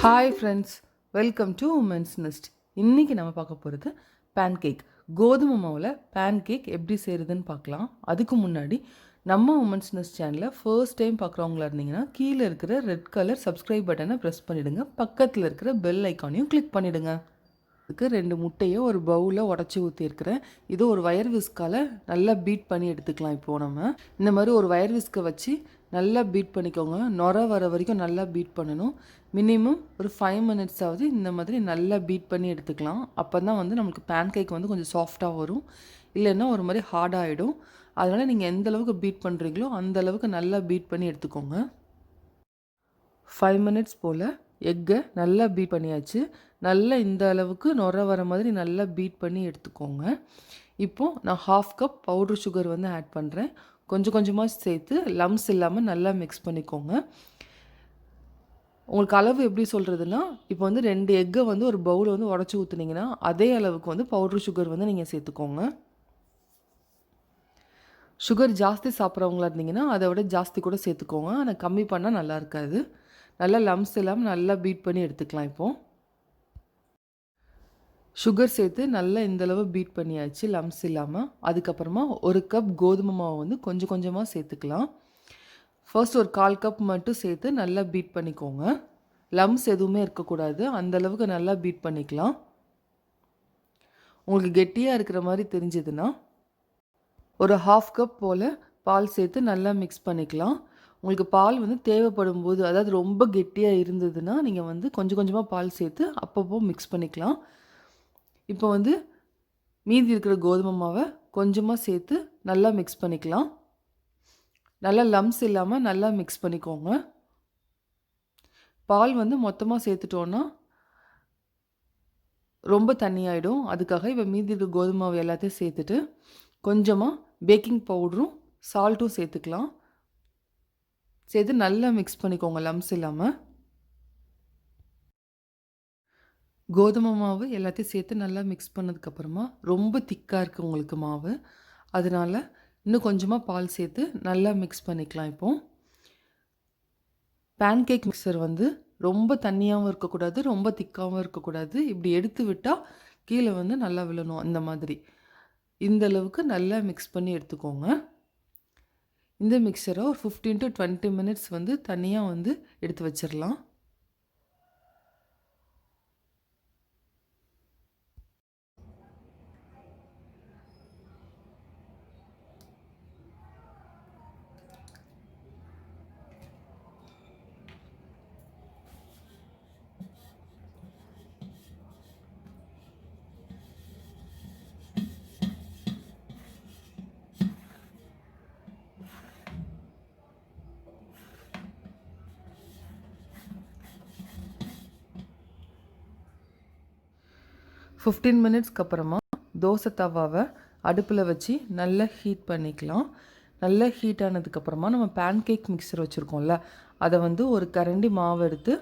Hi friends, welcome to women's nest. இன்றைக்கி நம்ம பார்க்க போகிறது பேன்கேக். கோதுமை மாவில் பேன்கேக் எப்படி செய்கிறதுன்னு பார்க்கலாம். அதுக்கு முன்னாடி நம்ம உமன்ஸ் நெஸ்ட் சேனலை ஃபர்ஸ்ட் டைம் பார்க்குறவங்களா இருந்தீங்கன்னா கீழே இருக்கிற ரெட் கலர் சப்ஸ்கிரைப் பட்டனை ப்ரெஸ் பண்ணிவிடுங்க. பக்கத்தில் இருக்கிற பெல் ஐக்கானையும் கிளிக் பண்ணிவிடுங்க. இதுக்கு 2 முட்டையை ஒரு பவுலில் உடச்சி ஊற்றிருக்கிறேன். இது ஒரு வயர் விஸ்கால் நல்லா பீட் பண்ணி எடுத்துக்கலாம். இப்போது நம்ம இந்த மாதிரி ஒரு வயர் விஸ்கை வச்சு நல்லா பீட் பண்ணிக்கோங்க. நுர வர வரைக்கும் நல்லா பீட் பண்ணணும். மினிமம் ஒரு 5 minutes ஆகுது இந்த மாதிரி நல்லா பீட் பண்ணி எடுத்துக்கலாம். அப்போ தான் வந்து நம்மளுக்கு பேன்கேக் வந்து கொஞ்சம் சாஃப்டாக வரும். இல்லைன்னா ஒரு மாதிரி ஹார்டாகிடும். அதனால் நீங்கள் எந்த அளவுக்கு பீட் பண்ணுறீங்களோ அந்த அளவுக்கு நல்லா பீட் பண்ணி எடுத்துக்கோங்க. 5 minutes போல் எக்கை நல்லா பீட் பண்ணியாச்சு. நல்லா இந்த அளவுக்கு நுர வர மாதிரி நல்லா பீட் பண்ணி எடுத்துக்கோங்க. இப்போது நான் 1/2 கப் பவுடர் சுகர் வந்து ஆட் பண்ணுறேன். கொஞ்சம் கொஞ்சமாக சேர்த்து லம்ஸ் இல்லாமல் நல்லா மிக்ஸ் பண்ணிக்கோங்க. உங்களுக்கு அளவு எப்படி சொல்கிறதுனா, இப்போ வந்து 2 எக்கை வந்து ஒரு பவுல் வந்து உடச்சி ஊற்றுனீங்கன்னா அதே அளவுக்கு வந்து பவுடர் சுகர் வந்து நீங்கள் சேர்த்துக்கோங்க. சுகர் ஜாஸ்தி சாப்பிட்றவங்களா இருந்தீங்கன்னா அதை விட ஜாஸ்தி கூட சேர்த்துக்கோங்க. ஆனால் கம்மி பண்ணால் நல்லா இருக்காது. நல்லா லம்ஸ் இல்லாமல் நல்லா பீட் பண்ணி எடுத்துக்கலாம். இப்போது சுகர் சேர்த்து நல்லா இந்தளவு பீட் பண்ணியாச்சு லம்ஸ் இல்லாமல். அதுக்கப்புறமா 1 கப் கோதுமை மாவு வந்து கொஞ்சம் கொஞ்சமாக சேர்த்துக்கலாம். ஃபர்ஸ்ட் ஒரு 1/4 கப் மட்டும் சேர்த்து நல்லா பீட் பண்ணிக்கோங்க. லம்ஸ் எதுவுமே இருக்கக்கூடாது. அந்தளவுக்கு நல்லா பீட் பண்ணிக்கலாம். உங்களுக்கு கெட்டியாக இருக்கிற மாதிரி தெரிஞ்சதுன்னா ஒரு 1/2 கப் போல் பால் சேர்த்து நல்லா மிக்ஸ் பண்ணிக்கலாம். உங்களுக்கு பால் வந்து தேவைப்படும் போது, அதாவது ரொம்ப கெட்டியாக இருந்ததுன்னா நீங்கள் வந்து கொஞ்சம் கொஞ்சமாக பால் சேர்த்து அப்பப்போ மிக்ஸ் பண்ணிக்கலாம். இப்போ வந்து மீதி இருக்கிற கோதுமை மாவை கொஞ்சமாக சேர்த்து நல்லா மிக்ஸ் பண்ணிக்கலாம். நல்லா லம்ஸ் இல்லாமல் நல்லா மிக்ஸ் பண்ணிக்கோங்க. பால் வந்து மொத்தமாக சேர்த்துட்டோன்னா ரொம்ப தண்ணியாயிடும். அதுக்காக இப்போ மீதி இருக்கிற கோதுமை மாவு எல்லாத்தையும் சேர்த்துட்டு கொஞ்சமாக பேக்கிங் பவுடரும் சால்ட்டும் சேர்த்துக்கலாம். சேர்த்து நல்லா மிக்ஸ் பண்ணிக்கோங்க லம்ஸ் இல்லாமல். கோதுமை மாவு எல்லாத்தையும் சேர்த்து நல்லா மிக்ஸ் பண்ணதுக்கப்புறமா ரொம்ப திக்காக இருக்குது உங்களுக்கு மாவு. அதனால் இன்னும் கொஞ்சமாக பால் சேர்த்து நல்லா மிக்ஸ் பண்ணிக்கலாம். இப்போது பேன்கேக் மிக்சர் வந்து ரொம்ப தண்ணியாகவும் இருக்கக்கூடாது, ரொம்ப திக்காகவும் இருக்கக்கூடாது. இப்படி எடுத்து விட்டால் கீழே வந்து நல்லா விழணும். அந்த மாதிரி இந்த அளவுக்கு நல்லா மிக்ஸ் பண்ணி எடுத்துக்கோங்க. இந்த மிக்சரை ஒரு 15 to 20 minutes வந்து தனியாக வந்து எடுத்து வச்சிடலாம். ஃபிஃப்டீன் மினிட்ஸ்க்கு அப்புறமா தோசை தவாவை அடுப்பில் வச்சு நல்லா ஹீட் பண்ணிக்கலாம். நல்லா ஹீட் ஆனதுக்கப்புறமா நம்ம பேன்கேக் மிக்சர் வச்சுருக்கோம்ல, அதை வந்து ஒரு கரண்டி மாவு எடுத்து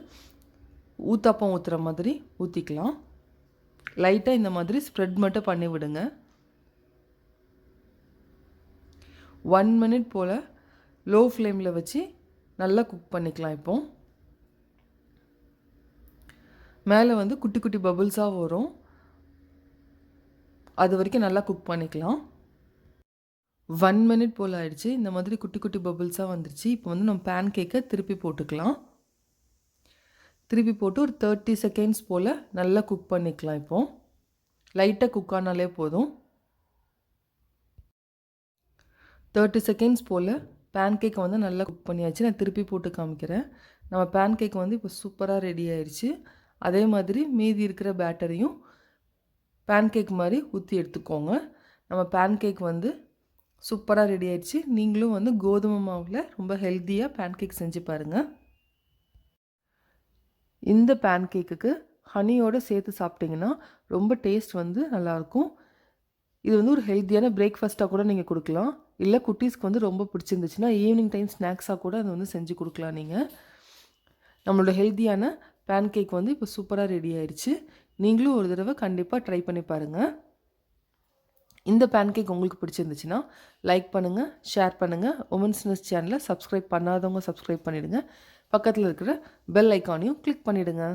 ஊத்தாப்பம் ஊற்றுற மாதிரி ஊற்றிக்கலாம். லைட்டாக இந்த மாதிரி ஸ்ப்ரெட் மட்டும் பண்ணி விடுங்க. 1 minute போல் லோ ஃப்ளேமில் வச்சு நல்லா குக் பண்ணிக்கலாம். இப்போது மேலே வந்து குட்டி குட்டி பபுள்ஸாக வரும். அது வரைக்கும் நல்லா குக் பண்ணிக்கலாம். 1 minute போல் ஆயிடுச்சு. இந்த மாதிரி குட்டி குட்டி பபுள்ஸாக வந்துருச்சு. இப்போ வந்து நம்ம பேன்கேக்கை திருப்பி போட்டுக்கலாம். திருப்பி போட்டு ஒரு 30 seconds போல் நல்லா குக் பண்ணிக்கலாம். இப்போது லைட்டாக குக் ஆனாலே போதும். 30 seconds போல் பேன்கேக்கை வந்து நல்லா குக் பண்ணியாச்சு. நான் திருப்பி போட்டு காமிக்கிறேன். நம்ம பேன்கேக் வந்து இப்போ சூப்பராக ரெடி ஆயிடுச்சு. அதே மாதிரி மீதி இருக்கிற பேட்டரையும் பேன்கேக் மாதிரி ஊற்றி எடுத்துக்கோங்க. நம்ம பேன்கேக் வந்து சூப்பராக ரெடி ஆயிடுச்சு. நீங்களும் வந்து கோதுமை மாவில் ரொம்ப ஹெல்த்தியாக பேன்கேக் செஞ்சு பாருங்கள். இந்த பேன்கேக்குக்கு ஹனியோடு சேர்த்து சாப்பிட்டிங்கன்னா ரொம்ப டேஸ்ட் வந்து நல்லாயிருக்கும். இது வந்து ஒரு ஹெல்த்தியான பிரேக்ஃபாஸ்ட்டாக கூட நீங்கள் கொடுக்கலாம். இல்லை குட்டீஸ்க்கு வந்து ரொம்ப பிடிச்சிருந்துச்சுன்னா ஈவினிங் டைம் ஸ்நாக்ஸாக கூட அதை வந்து செஞ்சு கொடுக்கலாம். நீங்கள் நம்மளோட ஹெல்த்தியான பேன்கேக் வந்து இப்போ சூப்பராக ரெடி ஆயிடுச்சு. நீங்களும் ஒரு தடவை கண்டிப்பாக ட்ரை பண்ணி பாருங்கள். இந்த பேன்கேக் உங்களுக்கு பிடிச்சிருந்துச்சுன்னா லைக் பண்ணுங்கள், ஷேர் பண்ணுங்கள். உமன்ஸ் நெஸ்ட் சேனலை சப்ஸ்கிரைப் பண்ணாதவங்க சப்ஸ்கிரைப் பண்ணிவிடுங்க. பக்கத்தில் இருக்கிற பெல் ஐக்கானையும் கிளிக் பண்ணிவிடுங்க.